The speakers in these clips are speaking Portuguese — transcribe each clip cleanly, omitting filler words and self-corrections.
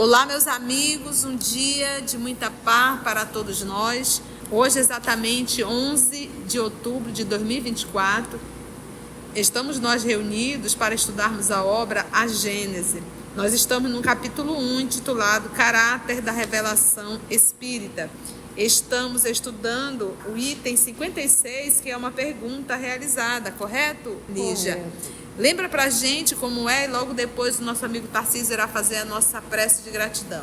Olá, meus amigos, um dia de muita paz para todos nós. Hoje, exatamente 11 de outubro de 2024, estamos nós reunidos para estudarmos a obra A Gênese. Nós estamos no capítulo 1, intitulado Caráter da Revelação Espírita. Estamos estudando o item 56, que é uma pergunta realizada, correto, Lígia? Correto. Lembra pra gente como é, e logo depois o nosso amigo Tarcísio irá fazer a nossa prece de gratidão.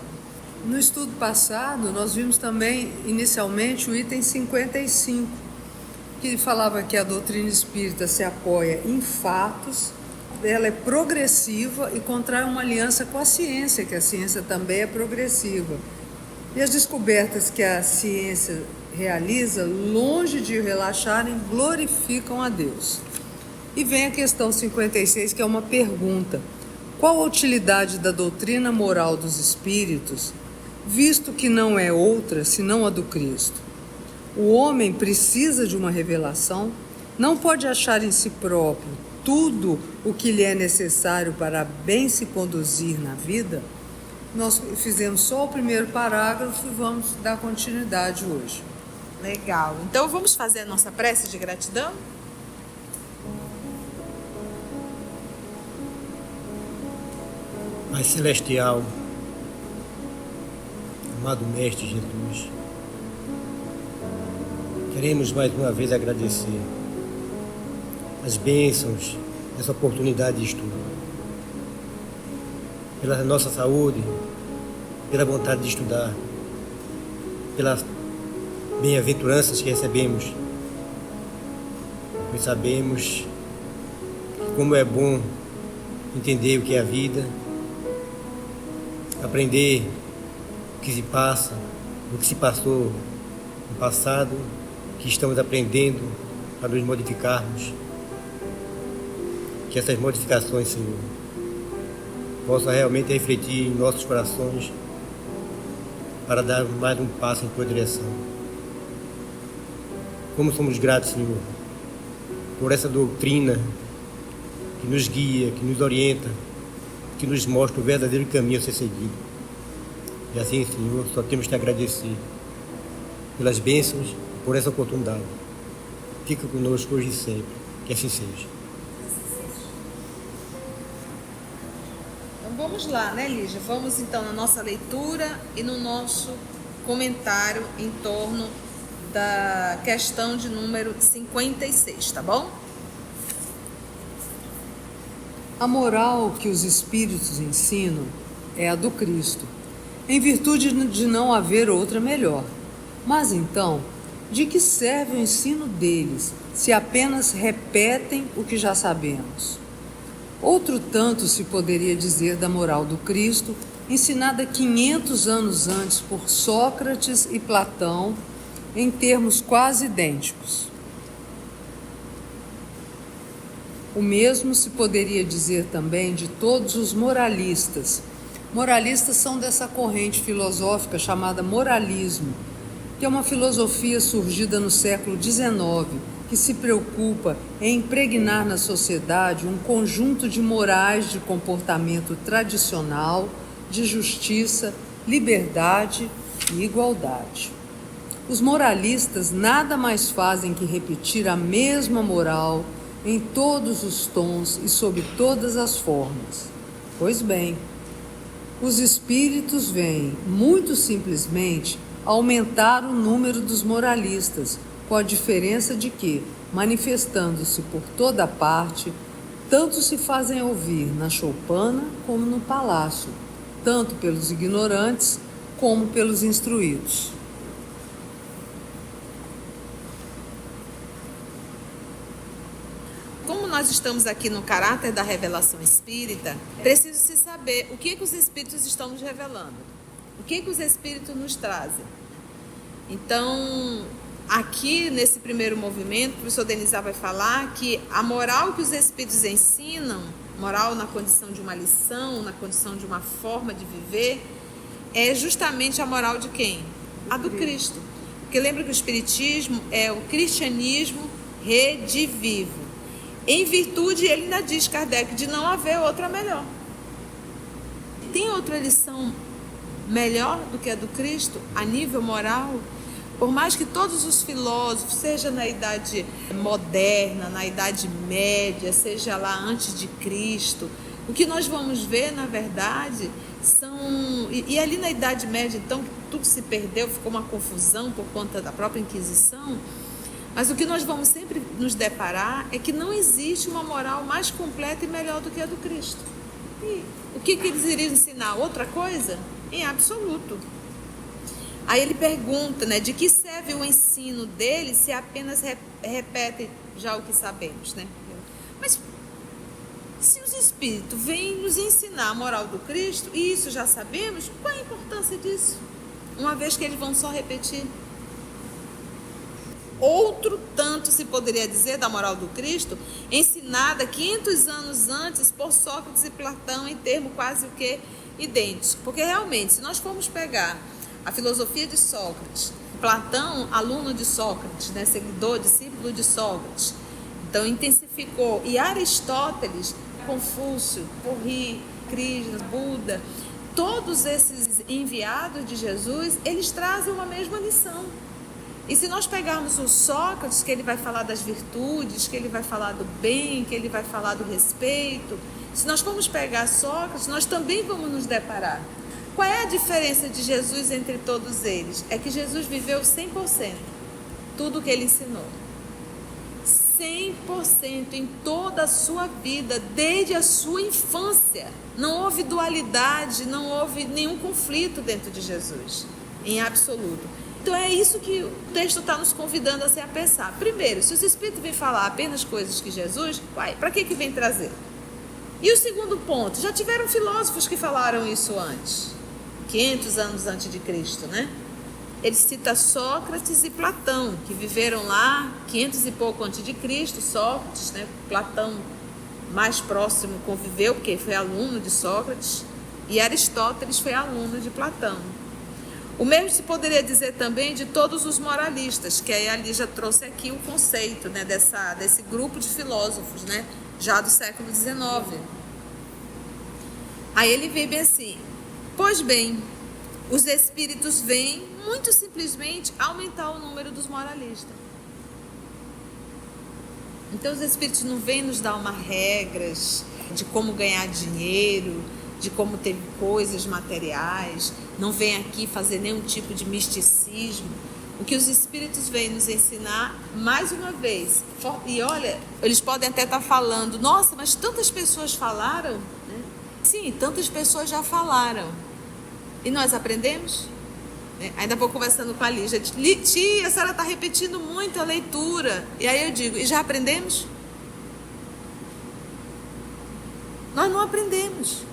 No estudo passado, nós vimos também, inicialmente, o item 55, que falava que a doutrina espírita se apoia em fatos, ela é progressiva e contrai uma aliança com a ciência, que a ciência também é progressiva. E as descobertas que a ciência realiza, longe de relaxarem, glorificam a Deus. E vem a questão 56, que é uma pergunta. Qual a utilidade da doutrina moral dos espíritos, visto que não é outra senão a do Cristo? O homem precisa de uma revelação, não pode achar em si próprio tudo o que lhe é necessário para bem se conduzir na vida? Nós fizemos só o primeiro parágrafo e vamos dar continuidade hoje. Legal. Então vamos fazer a nossa prece de gratidão? Pai Celestial, amado Mestre Jesus, queremos mais uma vez agradecer as bênçãos dessa oportunidade de estudo, pela nossa saúde, pela vontade de estudar, pelas bem-aventuranças que recebemos, pois sabemos que como é bom entender o que é a vida, aprender o que se passa, o que se passou no passado, que estamos aprendendo para nos modificarmos. Que essas modificações, Senhor, possam realmente refletir em nossos corações para dar mais um passo em Tua direção. Como somos gratos, Senhor, por essa doutrina que nos guia, que nos orienta, que nos mostra o verdadeiro caminho a ser seguido. E assim, Senhor, só temos que agradecer pelas bênçãos, por essa oportunidade. Fica conosco hoje e sempre, que assim seja. Então vamos lá, né, Lígia? Vamos então na nossa leitura e no nosso comentário em torno da questão de número 56, tá bom? A moral que os espíritos ensinam é a do Cristo, em virtude de não haver outra melhor. Mas então, de que serve o ensino deles, se apenas repetem o que já sabemos? Outro tanto se poderia dizer da moral do Cristo, ensinada 500 anos antes por Sócrates e Platão, em termos quase idênticos. O mesmo se poderia dizer também de todos os moralistas. Moralistas são dessa corrente filosófica chamada moralismo, que é uma filosofia surgida no século XIX, que se preocupa em impregnar na sociedade um conjunto de morais de comportamento tradicional, de justiça, liberdade e igualdade. Os moralistas nada mais fazem que repetir a mesma moral em todos os tons e sob todas as formas. Pois bem, os espíritos vêm, muito simplesmente, aumentar o número dos moralistas, com a diferença de que, manifestando-se por toda parte, tanto se fazem ouvir na choupana como no palácio, tanto pelos ignorantes como pelos instruídos. Como nós estamos aqui no caráter da revelação espírita, preciso se saber o que os espíritos estão nos revelando. O que os espíritos nos trazem. Então, aqui nesse primeiro movimento, o professor Denizar vai falar que a moral que os espíritos ensinam, moral na condição de uma lição, na condição de uma forma de viver, é justamente a moral de quem? A do Cristo. Porque lembra que o espiritismo é o cristianismo redivivo. Em virtude, ele ainda diz, Kardec, de não haver outra melhor. Tem outra lição melhor do que a do Cristo a nível moral? Por mais que todos os filósofos, seja na Idade Moderna, na Idade Média, seja lá antes de Cristo, o que nós vamos ver, na verdade, são... E ali na Idade Média, então, tudo se perdeu, ficou uma confusão por conta da própria Inquisição. Mas o que nós vamos sempre nos deparar é que não existe uma moral mais completa e melhor do que a do Cristo. E o que eles iriam ensinar? Outra coisa? Em absoluto. Aí ele pergunta, né, de que serve o ensino dele se apenas repete já o que sabemos, né? Mas se os Espíritos vêm nos ensinar a moral do Cristo, e isso já sabemos, qual é a importância disso? Uma vez que eles vão só repetir. Outro tanto se poderia dizer da moral do Cristo, ensinada 500 anos antes por Sócrates e Platão em termos quase o que idênticos. Porque realmente, se nós formos pegar a filosofia de Sócrates, Platão, aluno de Sócrates, né, seguidor, discípulo de Sócrates, então intensificou, e Aristóteles, Confúcio, Porri, Krishna, Buda, todos esses enviados de Jesus, eles trazem uma mesma lição. E se nós pegarmos o Sócrates, que ele vai falar das virtudes, que ele vai falar do bem, que ele vai falar do respeito, se nós formos pegar Sócrates, nós também vamos nos deparar. Qual é a diferença de Jesus entre todos eles? É que Jesus viveu 100%, tudo o que ele ensinou. 100% em toda a sua vida, desde a sua infância. Não houve dualidade, não houve nenhum conflito dentro de Jesus, em absoluto. Então é isso que o texto está nos convidando a pensar. Primeiro, se os Espíritos vêm falar apenas coisas que Jesus, para que vem trazer? E o segundo ponto, já tiveram filósofos que falaram isso antes, 500 anos antes de Cristo, né? Ele cita Sócrates e Platão, que viveram lá 500 e pouco antes de Cristo. Sócrates, né? Platão mais próximo conviveu, porque foi aluno de Sócrates, e Aristóteles foi aluno de Platão. O mesmo se poderia dizer também de todos os moralistas, que aí ali já trouxe aqui o conceito, né, desse grupo de filósofos, né, já do século XIX. Aí ele vê bem assim: pois bem, os Espíritos vêm muito simplesmente aumentar o número dos moralistas. Então os Espíritos não vêm nos dar uma regras de como ganhar dinheiro, de como ter coisas materiais, não vem aqui fazer nenhum tipo de misticismo. O que os Espíritos vêm nos ensinar, mais uma vez, e olha, eles podem até estar falando, nossa, mas tantas pessoas falaram, né? Sim, tantas pessoas já falaram, e nós aprendemos? Ainda vou conversando com a Lígia, tia, a senhora está repetindo muito a leitura, e aí eu digo, e já aprendemos? Nós não aprendemos.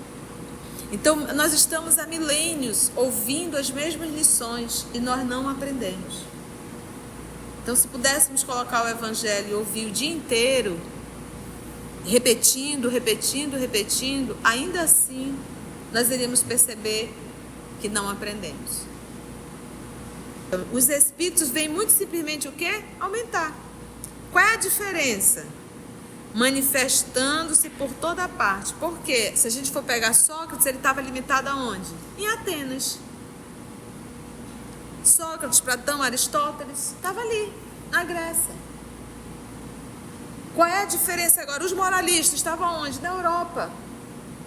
Então, nós estamos há milênios ouvindo as mesmas lições e nós não aprendemos. Então, se pudéssemos colocar o Evangelho e ouvir o dia inteiro, repetindo, ainda assim, nós iríamos perceber que não aprendemos. Então, os Espíritos vêm muito simplesmente o quê? Aumentar. Qual é a diferença? Manifestando-se por toda parte. Por quê? Se a gente for pegar Sócrates, ele estava limitado aonde? Em Atenas. Sócrates, Platão, Aristóteles, estava ali, na Grécia. Qual é a diferença agora? Os moralistas estavam onde? Na Europa.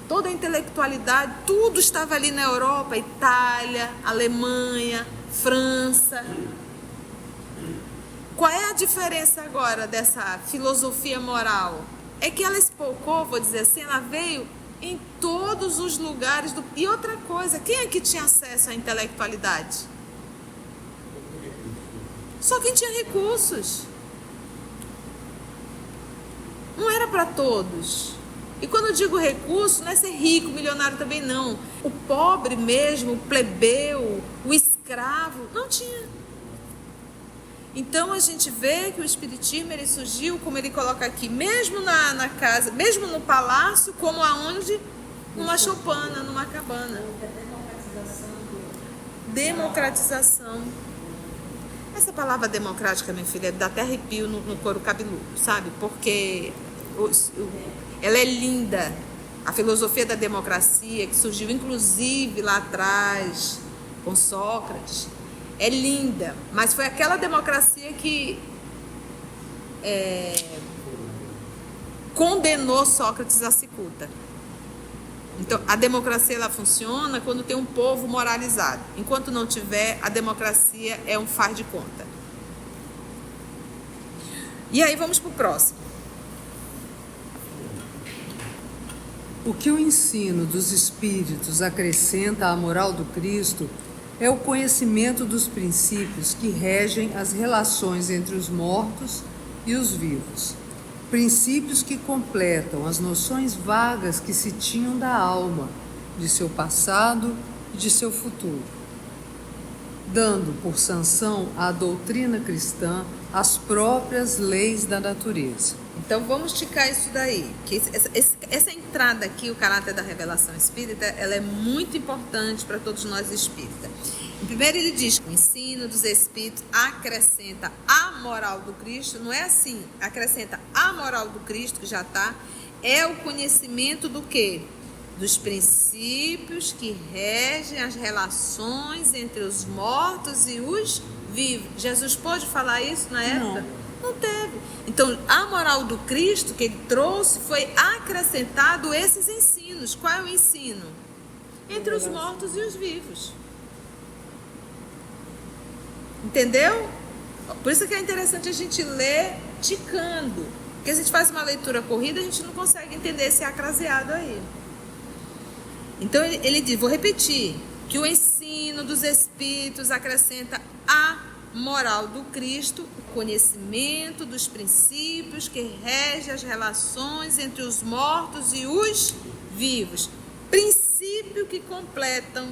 Toda a intelectualidade, tudo estava ali na Europa, Itália, Alemanha, França. Qual é a diferença agora dessa filosofia moral? É que ela espocou, vou dizer assim, ela veio em todos os lugares. E outra coisa, quem é que tinha acesso à intelectualidade? Só quem tinha recursos. Não era para todos. E quando eu digo recurso, não é ser rico, milionário também não. O pobre mesmo, o plebeu, o escravo, não tinha. Então a gente vê que o Espiritismo ele surgiu, como ele coloca aqui, mesmo na casa, mesmo no palácio, como aonde? Numa choupana, numa cabana. Democratização. Essa palavra democrática, minha filha, dá até arrepio no couro cabeludo, sabe? Porque ela é linda. A filosofia da democracia, que surgiu inclusive lá atrás com Sócrates, é linda, mas foi aquela democracia que condenou Sócrates à cicuta. Então, a democracia ela funciona quando tem um povo moralizado. Enquanto não tiver, a democracia é um faz de conta. E aí vamos para o próximo. O que o ensino dos espíritos acrescenta à moral do Cristo é o conhecimento dos princípios que regem as relações entre os mortos e os vivos. Princípios que completam as noções vagas que se tinham da alma, de seu passado e de seu futuro, dando por sanção à doutrina cristã as próprias leis da natureza. Então vamos esticar isso daí, que essa entrada aqui, o caráter da revelação espírita, ela é muito importante para todos nós espíritas. Primeiro ele diz que o ensino dos espíritos acrescenta a moral do Cristo, não é assim, acrescenta a moral do Cristo, que já está, é o conhecimento do quê? Dos princípios que regem as relações entre os mortos e os vivos. Jesus pôde falar isso na época? Não teve. Então, a moral do Cristo que ele trouxe foi acrescentado esses ensinos. Qual é o ensino? Entre os mortos e os vivos. Entendeu? Por isso que é interessante a gente ler ticando. Porque se a gente faz uma leitura corrida, a gente não consegue entender esse acraseado aí. Então ele diz, vou repetir, que o ensino dos espíritos acrescenta a moral do Cristo, o conhecimento dos princípios que regem as relações entre os mortos e os vivos. Princípio que completam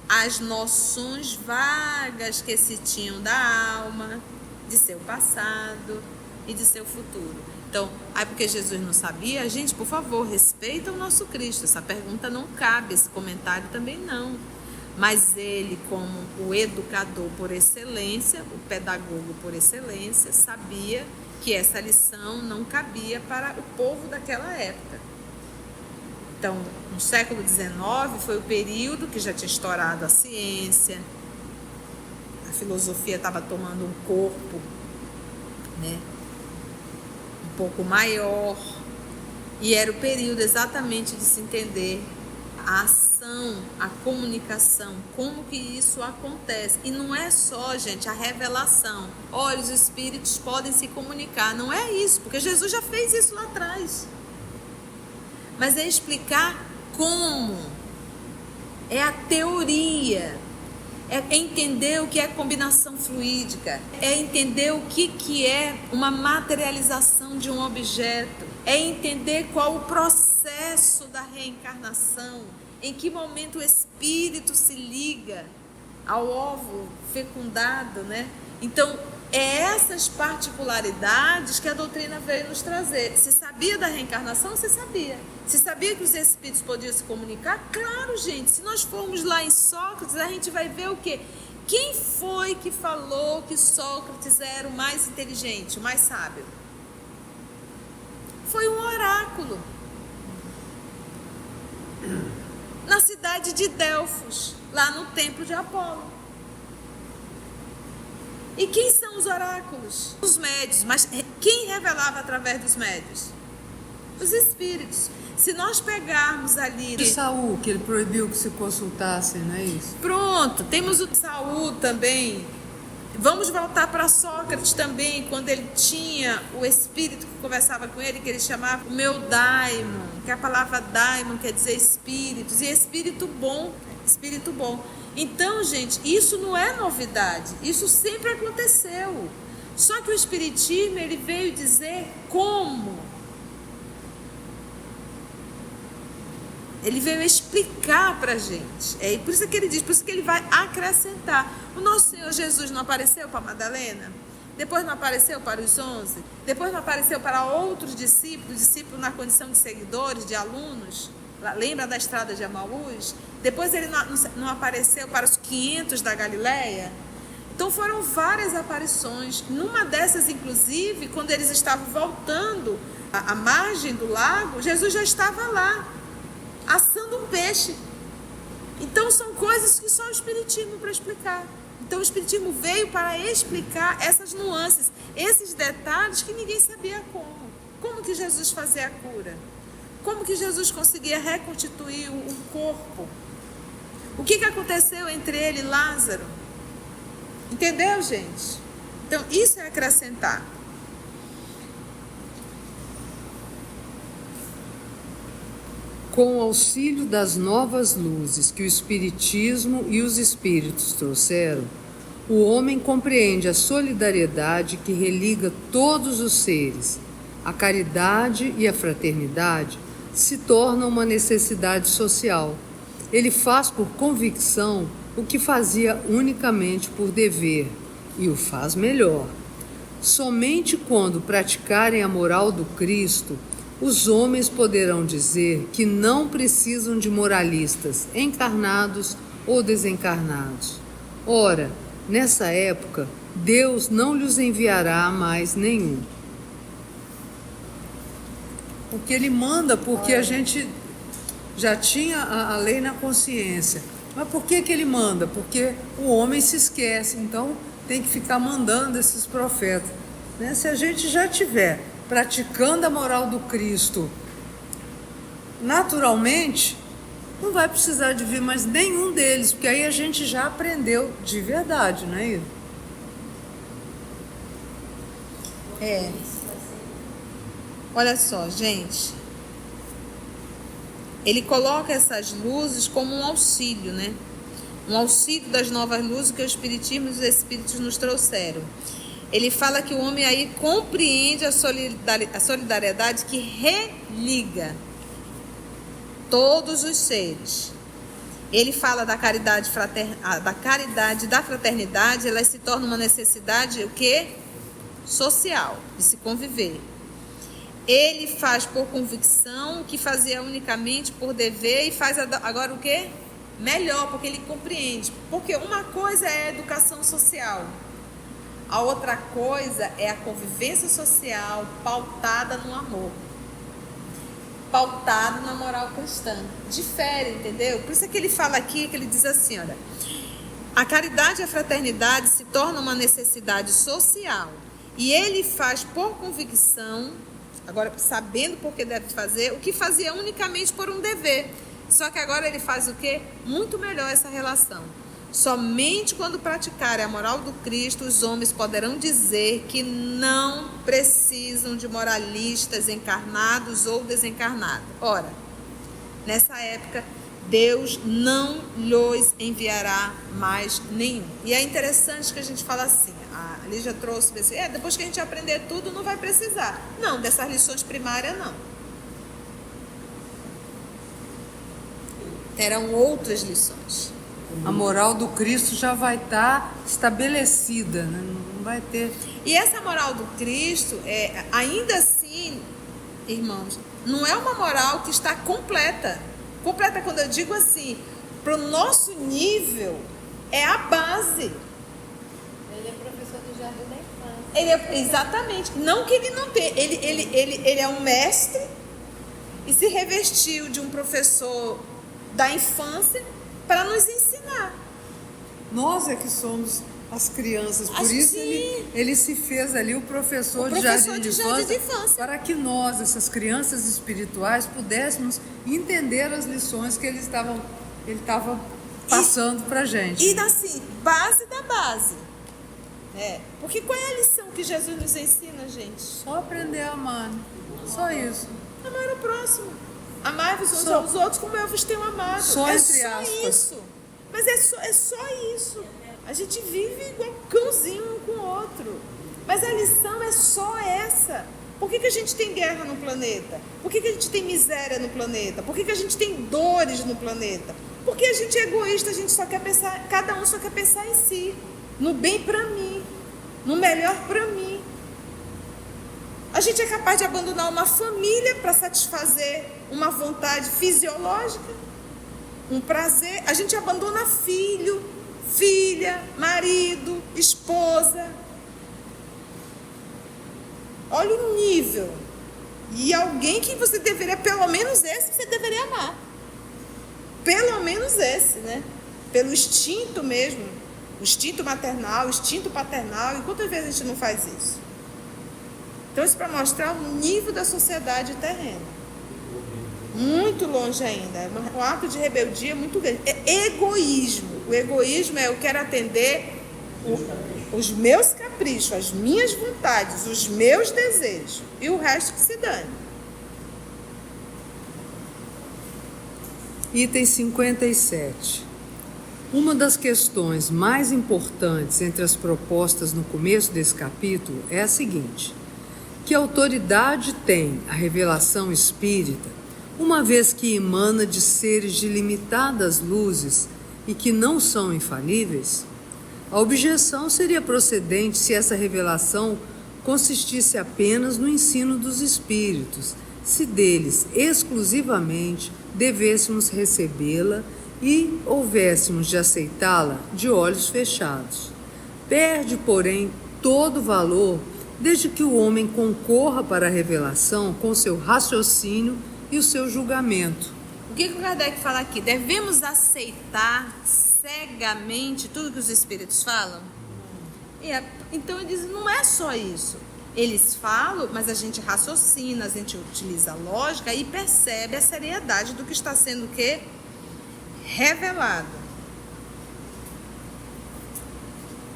as noções vagas que se tinham da alma, de seu passado e de seu futuro. Então, porque Jesus não sabia? Gente, por favor, respeita o nosso Cristo. Essa pergunta não cabe, esse comentário também não. Mas ele, como o educador por excelência, o pedagogo por excelência, sabia que essa lição não cabia para o povo daquela época. Então, no século XIX foi o período que já tinha estourado a ciência, a filosofia estava tomando um corpo, né, um pouco maior, e era o período exatamente de se entender a ação, a comunicação, como que isso acontece. E não é só, gente, a revelação. Olha, os espíritos podem se comunicar. Não é isso, porque Jesus já fez isso lá atrás. Mas é explicar como. É a teoria. É entender o que é combinação fluídica. É entender o que é uma materialização de um objeto. É entender qual o processo da reencarnação. Em que momento o espírito se liga ao óvulo fecundado, né? Então, é essas particularidades que a doutrina veio nos trazer. Se sabia da reencarnação, se sabia. Se sabia que os espíritos podiam se comunicar? Claro, gente. Se nós formos lá em Sócrates, a gente vai ver o quê? Quem foi que falou que Sócrates era o mais inteligente, o mais sábio? Foi um oráculo. Na cidade de Delfos, lá no templo de Apolo. E quem são os oráculos? Os médios. Mas quem revelava através dos médios? Os espíritos. Se nós pegarmos ali... De Saul, que ele proibiu que se consultassem, não é isso? Pronto, temos o Saul também. Vamos voltar para Sócrates também, quando ele tinha o espírito que conversava com ele, que ele chamava o meu daimon, que a palavra daimon quer dizer espíritos, e espírito bom, espírito bom. Então, gente, isso não é novidade, isso sempre aconteceu. Só que o espiritismo, ele veio dizer como. Ele veio explicar para a gente. É por isso que ele diz, por isso que ele vai acrescentar. O nosso Senhor Jesus não apareceu para Madalena? Depois não apareceu para os 11? Depois não apareceu para outros discípulos na condição de seguidores, de alunos? Lembra da estrada de Emaús? Depois ele não apareceu para os 500 da Galileia? Então foram várias aparições. Numa dessas, inclusive, quando eles estavam voltando à margem do lago, Jesus já estava lá, assando um peixe. Então são coisas que só o Espiritismo para explicar. Então o Espiritismo veio para explicar essas nuances, esses detalhes que ninguém sabia como. Como que Jesus fazia a cura? Como que Jesus conseguia reconstituir o corpo? O que aconteceu entre ele e Lázaro? Entendeu, gente? Então isso é acrescentar. Com o auxílio das novas luzes que o Espiritismo e os Espíritos trouxeram, o homem compreende a solidariedade que religa todos os seres. A caridade e a fraternidade se tornam uma necessidade social. Ele faz por convicção o que fazia unicamente por dever, e o faz melhor. Somente quando praticarem a moral do Cristo, os homens poderão dizer que não precisam de moralistas encarnados ou desencarnados. Ora, nessa época, Deus não lhes enviará mais nenhum. Porque Ele manda, porque a gente já tinha a lei na consciência. Mas por que Ele manda? Porque o homem se esquece, então tem que ficar mandando esses profetas. Né? Se a gente já tiver praticando a moral do Cristo naturalmente, não vai precisar de vir mais nenhum deles, porque aí a gente já aprendeu de verdade, não é isso? Olha só, gente. Ele coloca essas luzes como um auxílio, né? Um auxílio das novas luzes que o Espiritismo e os Espíritos nos trouxeram. Ele fala que o homem aí compreende a solidariedade que religa todos os seres. Ele fala da caridade e da fraternidade, ela se torna uma necessidade, o quê? Social, de se conviver. Ele faz por convicção o que fazia unicamente por dever e faz agora o quê? Melhor, porque ele compreende. Porque uma coisa é a educação social. A outra coisa é a convivência social pautada no amor, pautada na moral cristã. Difere, entendeu? Por isso é que ele fala aqui, que ele diz assim, olha, a caridade e a fraternidade se tornam uma necessidade social e ele faz por convicção, agora sabendo por que deve fazer, o que fazia unicamente por um dever. Só que agora ele faz o quê? Muito melhor essa relação. Somente quando praticarem a moral do Cristo, os homens poderão dizer que não precisam de moralistas encarnados ou desencarnados. Ora, nessa época, Deus não lhes enviará mais nenhum. E é interessante que a gente fala assim, a Lígia trouxe, depois que a gente aprender tudo, não vai precisar. Não, dessas lições primárias não. Terão outras lições. A moral do Cristo já vai estar estabelecida, né? Não vai ter. E essa moral do Cristo, ainda assim, irmãos, não é uma moral que está completa. Completa quando eu digo assim, para o nosso nível, é a base. Ele é professor do Jardim da Infância. Exatamente. Não que ele não tenha. Ele é um mestre e se revestiu de um professor da infância para nos ensinar. Nós é que somos as crianças, por isso ele se fez ali o professor de jardim de infância, para que nós, essas crianças espirituais, pudéssemos entender as lições que ele estava passando para a gente. E assim, base da base. Porque qual é a lição que Jesus nos ensina, gente? Só aprender a amar, só isso. Amar o próximo. Amai-vos uns aos outros como eu vos tenho amado. Só entre aspas. Isso. Mas é só isso. A gente vive igual cãozinho um com o outro. Mas a lição é só essa. Por que a gente tem guerra no planeta? Por que a gente tem miséria no planeta? Por que a gente tem dores no planeta? Porque a gente é egoísta, a gente só quer pensar, cada um só quer pensar em si. No bem para mim. No melhor para mim. A gente é capaz de abandonar uma família para satisfazer uma vontade fisiológica, um prazer. A gente abandona filho, filha, marido, esposa. Olha o nível E alguém que você deveria, pelo menos esse, você deveria amar. Pelo menos esse, né? Pelo instinto mesmo. O instinto maternal, o instinto paternal. E quantas vezes a gente não faz isso? Então, isso para mostrar o nível da sociedade terrena. Muito longe ainda. Um ato de rebeldia muito grande. É egoísmo. O egoísmo é eu quero atender os meus caprichos, as minhas vontades, os meus desejos. E o resto que se dane. Item 57. Uma das questões mais importantes entre as propostas no começo desse capítulo é a seguinte: que autoridade tem a revelação espírita, uma vez que emana de seres de limitadas luzes e que não são infalíveis? A objeção seria procedente se essa revelação consistisse apenas no ensino dos espíritos, se deles exclusivamente devêssemos recebê-la e houvéssemos de aceitá-la de olhos fechados. Perde, porém, todo valor desde que o homem concorra para a revelação com seu raciocínio e o seu julgamento. O que o Kardec fala aqui? Devemos aceitar cegamente tudo que os espíritos falam? Então ele diz, não é só isso. Eles falam, mas a gente raciocina, a gente utiliza a lógica e percebe a seriedade do que está sendo o quê? Revelado.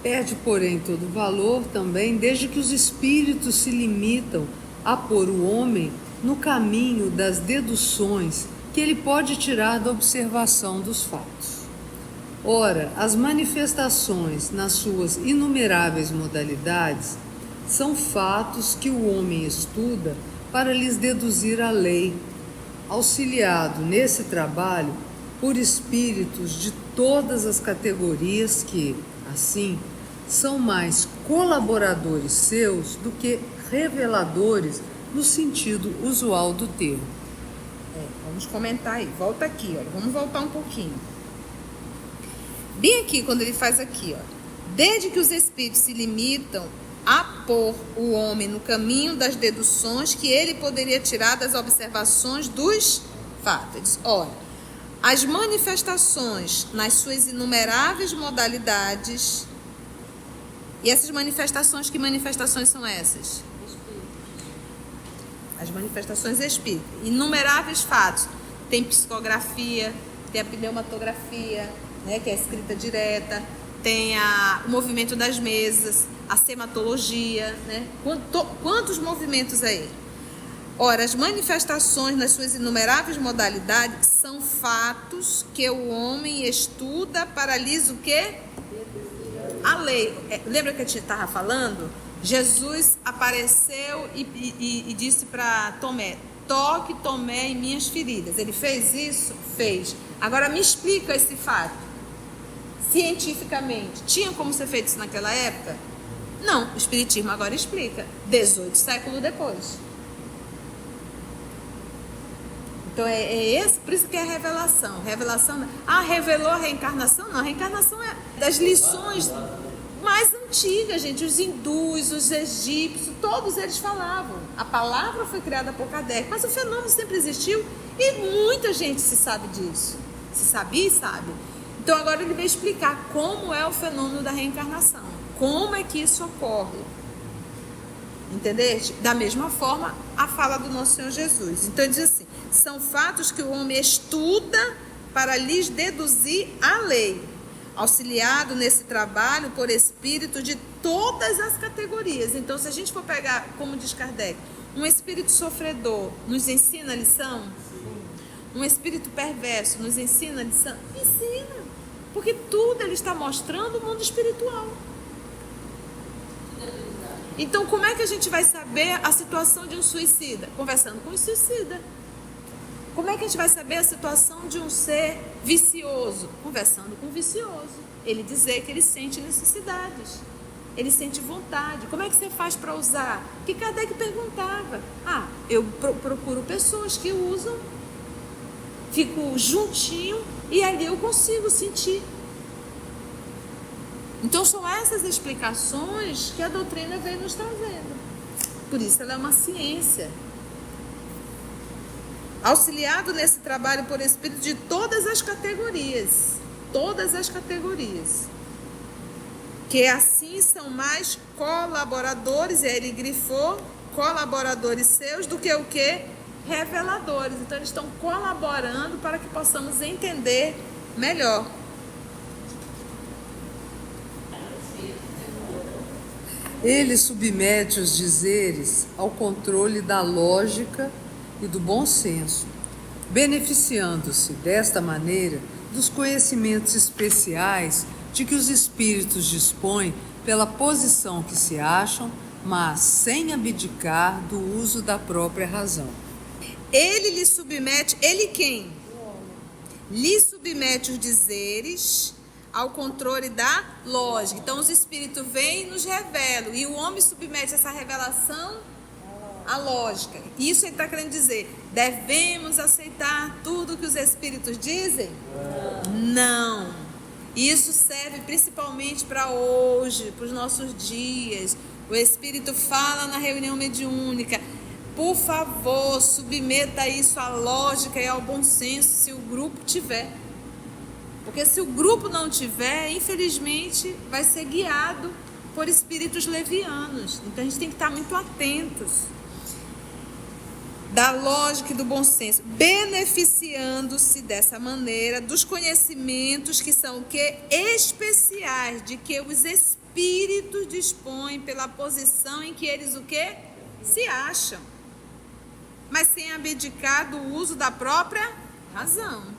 Perde, porém, todo valor também desde que os espíritos se limitam a pôr o homem no caminho das deduções que ele pode tirar da observação dos fatos. Ora, as manifestações nas suas inumeráveis modalidades são fatos que o homem estuda para lhes deduzir a lei, auxiliado nesse trabalho por espíritos de todas as categorias que, assim, são mais colaboradores seus do que reveladores no sentido usual do termo. Vamos comentar aí, volta aqui, olha, vamos voltar um pouquinho. Bem aqui, quando ele faz aqui, ó, desde que os espíritos se limitam a pôr o homem no caminho das deduções que ele poderia tirar das observações dos fatos. Olha, as manifestações nas suas inumeráveis modalidades. E essas manifestações, que manifestações são essas? As manifestações espíritas. Inumeráveis fatos. Tem psicografia, tem a pneumatografia, né, que é a escrita direta, tem o movimento das mesas, a sematologia, né? Quantos movimentos aí? Ora, as manifestações nas suas inumeráveis modalidades são fatos que o homem estuda para lhes o quê? A lei. Lembra que a gente estava falando? Jesus apareceu e disse para Tomé, toque Tomé em minhas feridas. Ele fez isso? Fez. Agora me explica esse fato. Cientificamente, tinha como ser feito isso naquela época? Não, o Espiritismo agora explica. 18 séculos depois. Então por isso que é revelação. Revelação, revelou a reencarnação? Não, a reencarnação é das lições mais antigas, gente. Os hindus, os egípcios, todos eles falavam. A palavra foi criada por Kardec, mas o fenômeno sempre existiu e muita gente se sabe disso. Se sabia e sabe. Então agora ele vai explicar como é o fenômeno da reencarnação. Como é que isso ocorre. Entendeste? Da mesma forma, a fala do nosso Senhor Jesus. Então ele diz assim, são fatos que o homem estuda para lhes deduzir a lei, auxiliado nesse trabalho por espírito de todas as categorias. Então, se a gente for pegar, como diz Kardec, um espírito sofredor nos ensina a lição? Um espírito perverso nos ensina a lição? Ensina, porque tudo ele está mostrando o mundo espiritual. Então, como é que a gente vai saber a situação de um suicida? Conversando com o suicida. Como é que a gente vai saber a situação de um ser vicioso? Conversando com o vicioso. Ele dizer que ele sente necessidades, ele sente vontade. Como é que você faz para usar? Que Kardec perguntava. Eu procuro pessoas que usam, fico juntinho e ali eu consigo sentir. Então são essas explicações que a doutrina vem nos trazendo. Por isso ela é uma ciência. auxiliado nesse trabalho por espírito de todas as categorias, que assim são mais colaboradores, e aí ele grifou colaboradores seus do que o quê? Reveladores. Então eles estão colaborando para que possamos entender melhor. Ele submete os dizeres ao controle da lógica e do bom senso, beneficiando-se desta maneira dos conhecimentos especiais de que os espíritos dispõem pela posição que se acham, mas sem abdicar do uso da própria razão. Ele lhe submete, ele quem? Lhe submete os dizeres ao controle da lógica. Então os espíritos vêm e nos revelam, e o homem submete essa revelação à lógica. Isso ele está querendo dizer: devemos aceitar tudo que os espíritos dizem? Não. Isso serve principalmente para hoje, para os nossos dias. O espírito fala na reunião mediúnica: por favor, submeta isso à lógica e ao bom senso, se o grupo tiver. Porque se o grupo não tiver, infelizmente, vai ser guiado por espíritos levianos. Então a gente tem que estar muito atentos da lógica e do bom senso, beneficiando-se dessa maneira dos conhecimentos que são o quê? Especiais, de que os espíritos dispõem pela posição em que eles o quê? Se acham, mas sem abdicar do uso da própria razão.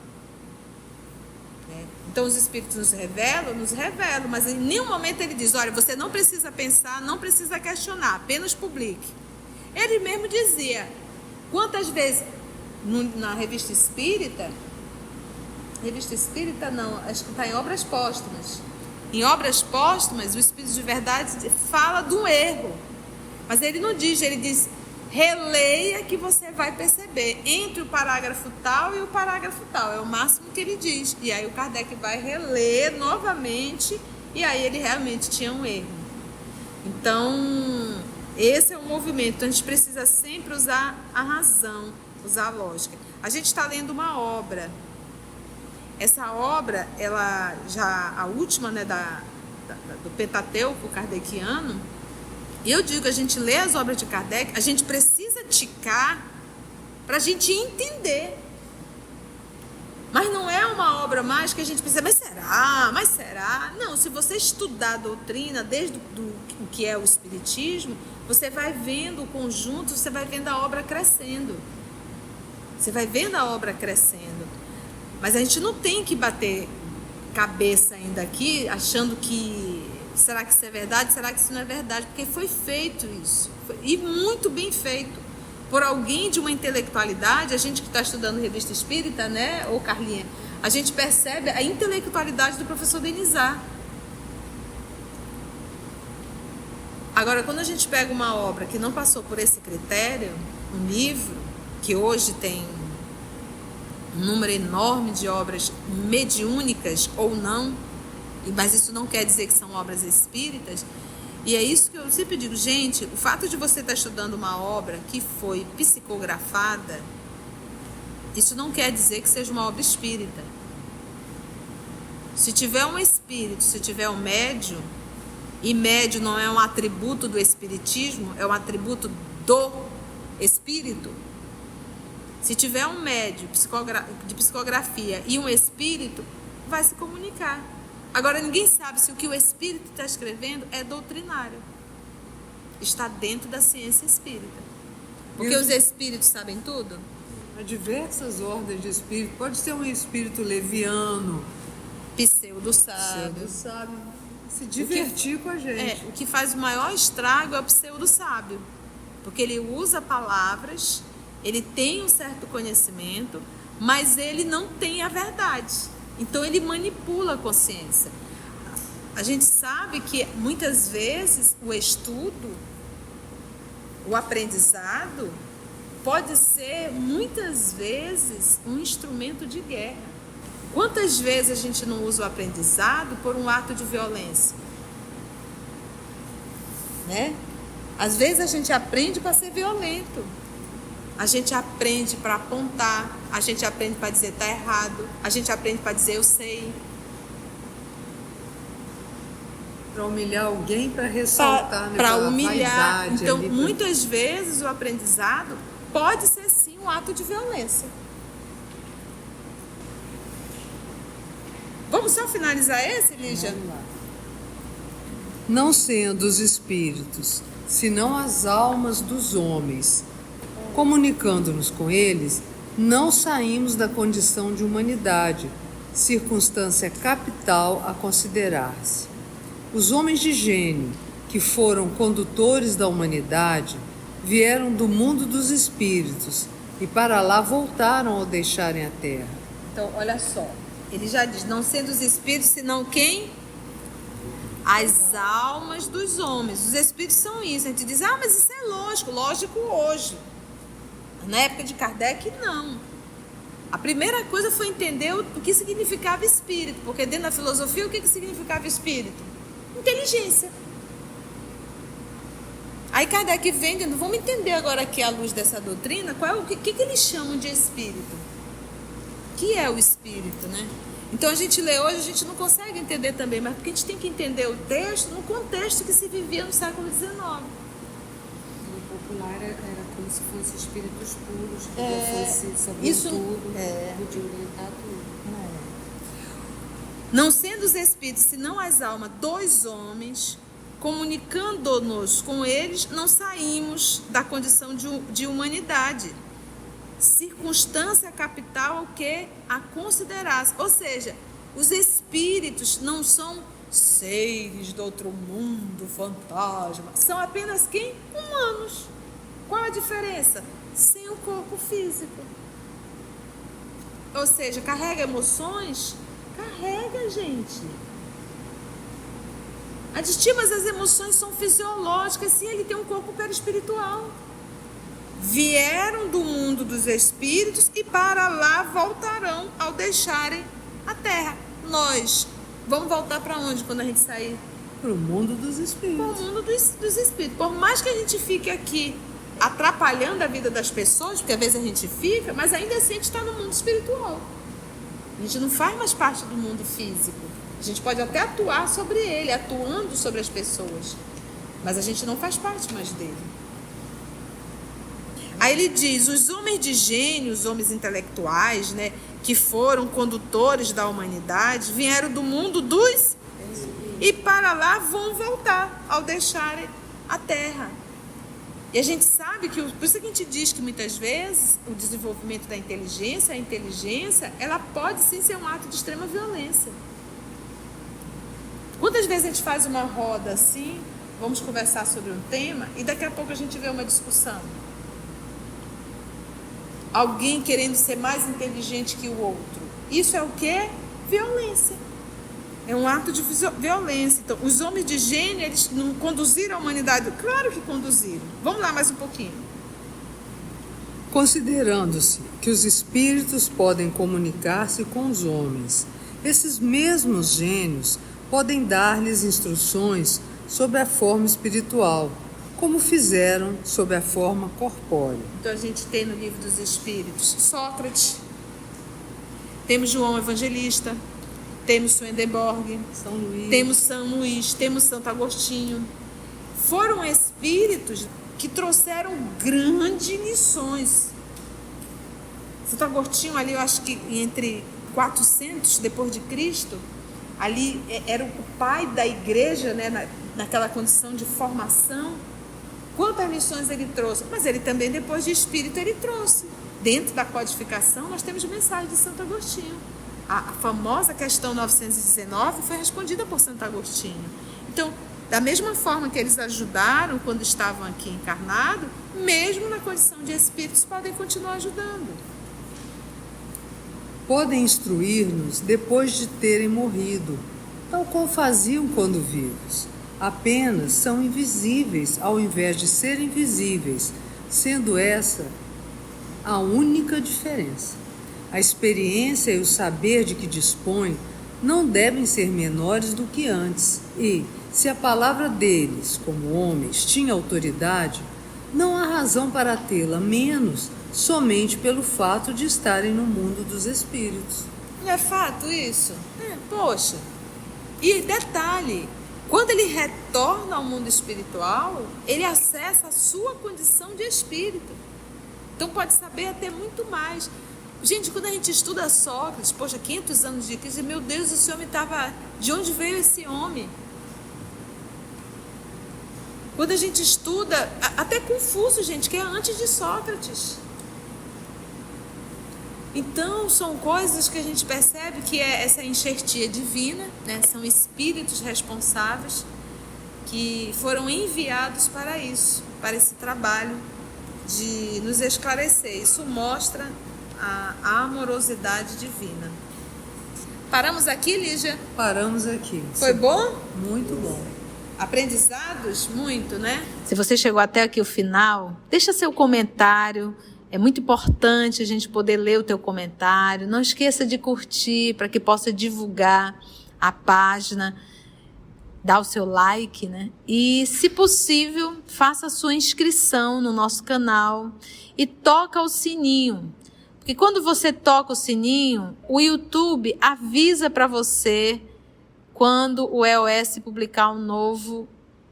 Então os espíritos nos revelam, mas em nenhum momento ele diz: olha, você não precisa pensar, não precisa questionar, apenas publique. Ele mesmo dizia, quantas vezes na revista espírita não, acho que está em Obras Póstumas. Em Obras Póstumas, o Espírito de Verdade fala do erro, mas ele não diz, ele diz: releia que você vai perceber entre o parágrafo tal e o parágrafo tal. É o máximo que ele diz. E aí o Kardec vai reler novamente, e aí ele realmente tinha um erro. Então, esse é o movimento. Então, a gente precisa sempre usar a razão, usar a lógica. A gente está lendo uma obra. Essa obra, ela já, a última, né, do Pentateuco kardeciano. E eu digo, a gente lê as obras de Kardec, a gente precisa ticar para a gente entender. Mas não é uma obra mais que a gente pensa, mas será? Não, se você estudar a doutrina, desde o que é o Espiritismo, você vai vendo o conjunto, você vai vendo a obra crescendo. Mas a gente não tem que bater cabeça ainda aqui, achando que será que isso é verdade? Será que isso não é verdade? Porque foi feito isso. E muito bem feito. Por alguém de uma intelectualidade, a gente que está estudando revista espírita, né, ou Carlinha, a gente percebe a intelectualidade do professor Denizar. Agora, quando a gente pega uma obra que não passou por esse critério, um livro que hoje tem um número enorme de obras mediúnicas ou não, mas isso não quer dizer que são obras espíritas. E é isso que eu sempre digo, gente, o fato de você estar estudando uma obra que foi psicografada, isso não quer dizer que seja uma obra espírita. Se tiver um espírito, se tiver um médium, e médium não é um atributo do espiritismo, é um atributo do espírito. Se tiver um médium de psicografia e um espírito, vai se comunicar. Agora, ninguém sabe se o que o espírito está escrevendo é doutrinário. Está dentro da ciência espírita. Porque os espíritos sabem tudo? Há diversas ordens de espírito. Pode ser um espírito leviano, pseudo-sábio. Se divertir com a gente. O que faz o maior estrago é o pseudo-sábio. Porque ele usa palavras, ele tem um certo conhecimento, mas ele não tem a verdade. Então ele manipula a consciência. A gente sabe que muitas vezes o estudo, o aprendizado, pode ser muitas vezes um instrumento de guerra. Quantas vezes a gente não usa o aprendizado por um ato de violência? Né? Às vezes a gente aprende para ser violento. A gente aprende para apontar, a gente aprende para dizer tá errado, a gente aprende para dizer eu sei. Para humilhar alguém, para ressaltar, né, Para aquela humilhar. vaidade Então, ali, muitas vezes o aprendizado pode ser sim um ato de violência. Vamos só finalizar esse, Lígia? Vamos lá. Não sendo os espíritos, senão as almas dos homens, comunicando-nos com eles, não saímos da condição de humanidade, circunstância capital a considerar-se. Os homens de gênio, que foram condutores da humanidade, vieram do mundo dos espíritos e para lá voltaram ao deixarem a terra. Então, olha só. Ele já diz, não sendo os espíritos, senão quem? As almas dos homens. Os espíritos são isso. A gente diz, mas isso é lógico. Lógico hoje. Na época de Kardec, não. A primeira coisa foi entender o que significava espírito. Porque dentro da filosofia, o que significava espírito? Inteligência. Aí Kardec vem dizendo, vamos entender agora aqui à luz dessa doutrina, o que eles chamam de espírito. O que é o espírito, né? Então a gente lê hoje, a gente não consegue entender também, mas porque a gente tem que entender o texto no contexto que se vivia no século XIX. No popular era como se fossem espíritos puros, que sabiam isso, tudo, podiam orientar tudo. Não sendo os espíritos, senão as almas dos homens, comunicando-nos com eles, não saímos da condição de humanidade. Circunstância capital o que a considerar. Ou seja, os espíritos não são seres do outro mundo, fantasmas. São apenas quem? Humanos. Qual a diferença? Sem o corpo físico. Ou seja, carrega emoções? Carrega, gente. Mas as emoções são fisiológicas, sim, ele tem um corpo perispiritual. Vieram do mundo dos espíritos e para lá voltarão ao deixarem a terra. Nós vamos voltar para onde quando a gente sair? Para o mundo dos Para espíritos. o mundo dos espíritos. Por mais que a gente fique aqui atrapalhando a vida das pessoas, porque às vezes a gente fica, mas ainda assim a gente está no mundo espiritual. A gente não faz mais parte do mundo físico. A gente pode até atuar sobre ele, atuando sobre as pessoas, mas a gente não faz parte mais dele. Aí ele diz, os homens de gênio, os homens intelectuais, né, que foram condutores da humanidade, vieram do mundo dos e para lá vão voltar ao deixarem a terra. E a gente sabe que, por isso que a gente diz que muitas vezes o desenvolvimento da inteligência, a inteligência, ela pode sim ser um ato de extrema violência. Quantas vezes a gente faz uma roda assim, vamos conversar sobre um tema e daqui a pouco a gente vê uma discussão? Alguém querendo ser mais inteligente que o outro. Isso é o quê? Violência. É um ato de violência. Então, os homens de gênio, eles não conduziram a humanidade? Claro que conduziram. Vamos lá mais um pouquinho. Considerando-se que os espíritos podem comunicar-se com os homens, esses mesmos gênios podem dar-lhes instruções sobre a forma espiritual, como fizeram sob a forma corpórea. Então a gente tem no livro dos Espíritos Sócrates, temos João Evangelista, temos Swedenborg, São Luís. temos São Luís, temos Santo Agostinho. Foram espíritos que trouxeram grandes lições. Santo Agostinho ali, eu acho que entre 400 depois de Cristo, ali era o pai da igreja, né, naquela condição de formação. Quantas lições ele trouxe? Mas ele também, depois de espírito, ele trouxe. Dentro da codificação, nós temos mensagem de Santo Agostinho. A famosa questão 919 foi respondida por Santo Agostinho. Então, da mesma forma que eles ajudaram quando estavam aqui encarnados, mesmo na condição de espíritos, podem continuar ajudando. Podem instruir-nos depois de terem morrido, tal qual faziam quando vivos. Apenas são invisíveis ao invés de serem visíveis, sendo essa a única diferença. A experiência e o saber de que dispõem não devem ser menores do que antes, e, se a palavra deles, como homens, tinha autoridade, não há razão para tê-la menos somente pelo fato de estarem no mundo dos espíritos. Não é fato isso? Poxa. E detalhe, quando ele retorna ao mundo espiritual, ele acessa a sua condição de espírito. Então pode saber até muito mais. Gente, quando a gente estuda Sócrates, poxa, 500 anos de crise, meu Deus, esse homem estava... De onde veio esse homem? Quando a gente estuda, até Confúcio, gente, que é antes de Sócrates. Então, são coisas que a gente percebe que é essa enxertia divina, né? São espíritos responsáveis que foram enviados para isso, para esse trabalho de nos esclarecer. Isso mostra a amorosidade divina. Paramos aqui, Lígia? Paramos aqui. Foi bom? Muito bom. Aprendizados? Muito, né? Se você chegou até aqui o final, deixa seu comentário. É muito importante a gente poder ler o teu comentário. Não esqueça de curtir para que possa divulgar a página. Dá o seu like, né? E, se possível, faça a sua inscrição no nosso canal e toca o sininho. Porque quando você toca o sininho, o YouTube avisa para você quando o EOS publicar um novo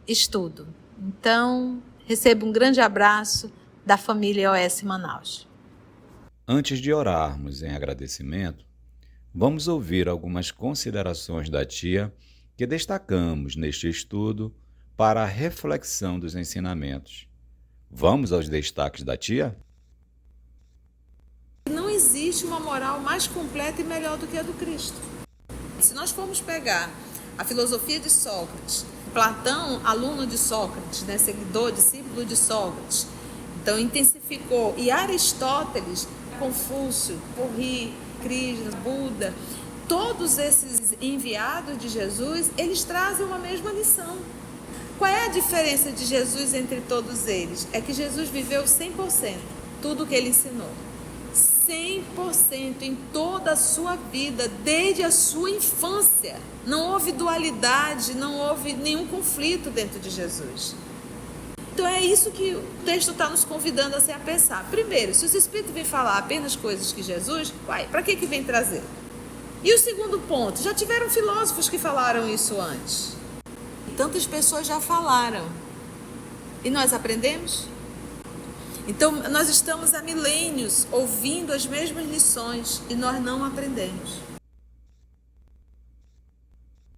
estudo. Então, receba um grande abraço da família EOS Manaus. Antes de orarmos em agradecimento, vamos ouvir algumas considerações da tia que destacamos neste estudo para a reflexão dos ensinamentos. Vamos aos destaques da tia? Não existe uma moral mais completa e melhor do que a do Cristo. Se nós formos pegar a filosofia de Sócrates, Platão, aluno de Sócrates, né, seguidor, discípulo de Sócrates, então intensificou, e Aristóteles, Confúcio, Porri, Krishna, Buda, todos esses enviados de Jesus, eles trazem uma mesma lição. Qual é a diferença de Jesus entre todos eles? É que Jesus viveu 100%, tudo o que ele ensinou. 100% em toda a sua vida, desde a sua infância. Não houve dualidade, não houve nenhum conflito dentro de Jesus. Então é isso que o texto está nos convidando a pensar. Primeiro, se os Espíritos vêm falar apenas coisas que Jesus, para que vem trazer? E o segundo ponto, já tiveram filósofos que falaram isso antes. Tantas pessoas já falaram. E nós aprendemos? Então, nós estamos há milênios ouvindo as mesmas lições e nós não aprendemos.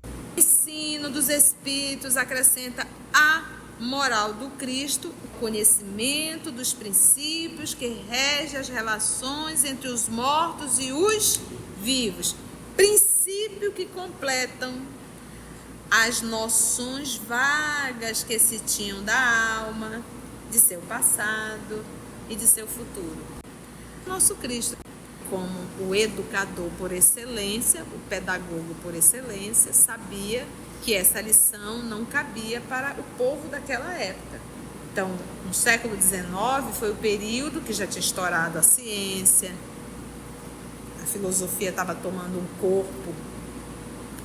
O ensino dos Espíritos acrescenta a moral do Cristo, o conhecimento dos princípios que regem as relações entre os mortos e os vivos. Princípio que completam as noções vagas que se tinham da alma, de seu passado e de seu futuro. Nosso Cristo, como o educador por excelência, o pedagogo por excelência, sabia que essa lição não cabia para o povo daquela época. Então, no século XIX foi o período que já tinha estourado a ciência, a filosofia estava tomando um corpo,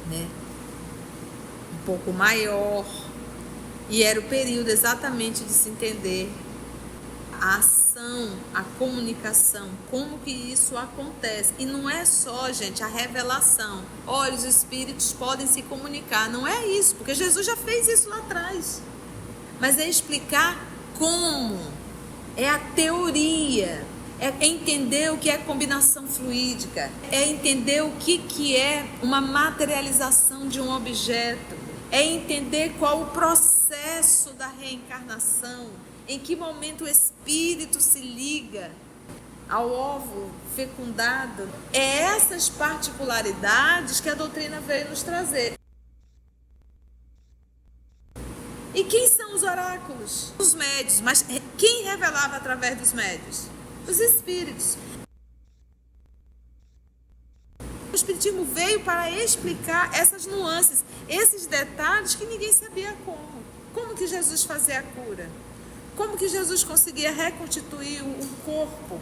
né, um pouco maior. E era o período exatamente de se entender a ação, a comunicação, como que isso acontece. E não é só, gente, a revelação. Olha, os espíritos podem se comunicar. Não é isso, porque Jesus já fez isso lá atrás. Mas é explicar como. É a teoria. É entender o que é combinação fluídica. É entender o que é uma materialização de um objeto. É entender qual o processo da reencarnação, em que momento o espírito se liga ao ovo fecundado. É essas particularidades que a doutrina veio nos trazer. E quem são os oráculos? Os médios. Mas quem revelava através dos médios? Os espíritos. O Espiritismo veio para explicar essas nuances, esses detalhes que ninguém sabia como. Como que Jesus fazia a cura? Como que Jesus conseguia reconstituir o corpo?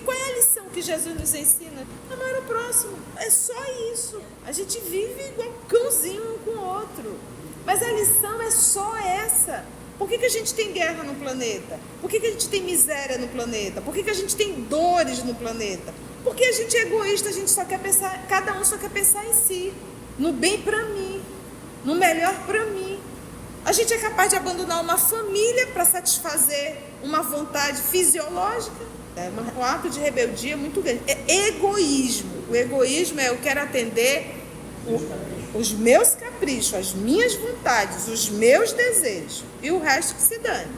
Qual é a lição que Jesus nos ensina? Amar o próximo. É só isso. A gente vive igual cãozinho um com o outro. Mas a lição é só essa. Por que a gente tem guerra no planeta? Por que a gente tem miséria no planeta? Por que a gente tem dores no planeta? Porque a gente é egoísta, a gente só quer pensar, cada um só quer pensar em si, no bem para mim, no melhor para mim. A gente é capaz de abandonar uma família para satisfazer uma vontade fisiológica. É um ato de rebeldia muito grande. É egoísmo. O egoísmo é eu quero atender os meus caprichos, as minhas vontades, os meus desejos. E o resto que se dane.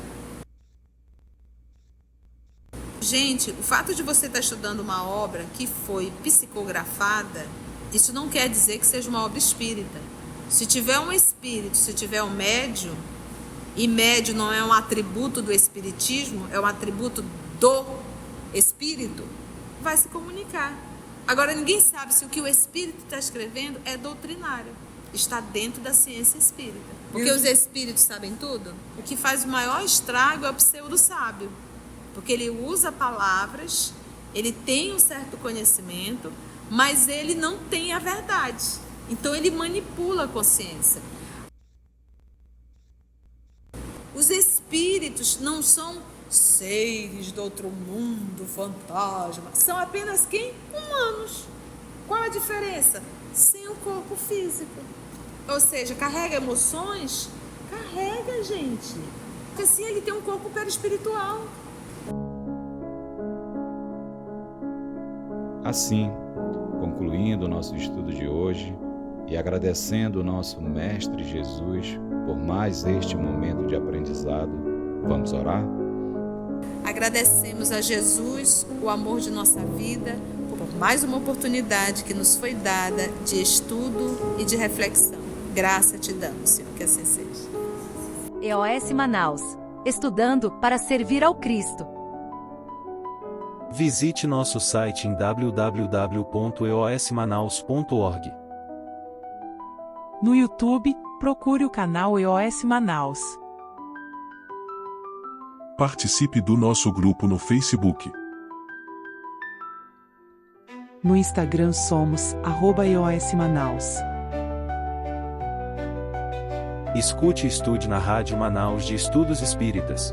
Gente, o fato de você estar estudando uma obra que foi psicografada, isso não quer dizer que seja uma obra espírita. Se tiver um espírito, se tiver um médium, e médium não é um atributo do espiritismo, é um atributo do espírito, vai se comunicar. Agora, ninguém sabe se o que o espírito está escrevendo é doutrinário, está dentro da ciência espírita. Porque os espíritos sabem tudo? O que faz o maior estrago é o pseudo-sábio, porque ele usa palavras, ele tem um certo conhecimento, mas ele não tem a verdade. Então ele manipula a consciência. Os espíritos não são seres do outro mundo, fantasmas. São apenas quem? Humanos. Qual a diferença? Sem o corpo físico. Ou seja, carrega emoções? Carrega, gente. Porque assim ele tem um corpo perispiritual. Assim, concluindo o nosso estudo de hoje e agradecendo o nosso Mestre Jesus por mais este momento de aprendizado, vamos orar? Agradecemos a Jesus o amor de nossa vida, por mais uma oportunidade que nos foi dada de estudo e de reflexão. Graça te damos, Senhor, que assim seja. EOS Manaus. Estudando para servir ao Cristo. Visite nosso site em www.eosmanaus.org. No YouTube, procure o canal EOS Manaus. Participe do nosso grupo no Facebook. No Instagram somos @EOS Manaus. Escute e estude na Rádio Manaus de Estudos Espíritas.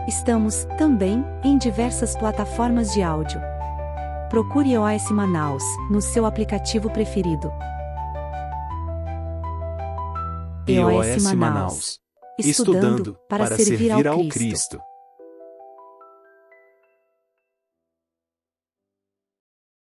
Estamos, também, em diversas plataformas de áudio. Procure EOS Manaus, no seu aplicativo preferido. EOS Manaus. Estudando para servir ao Cristo.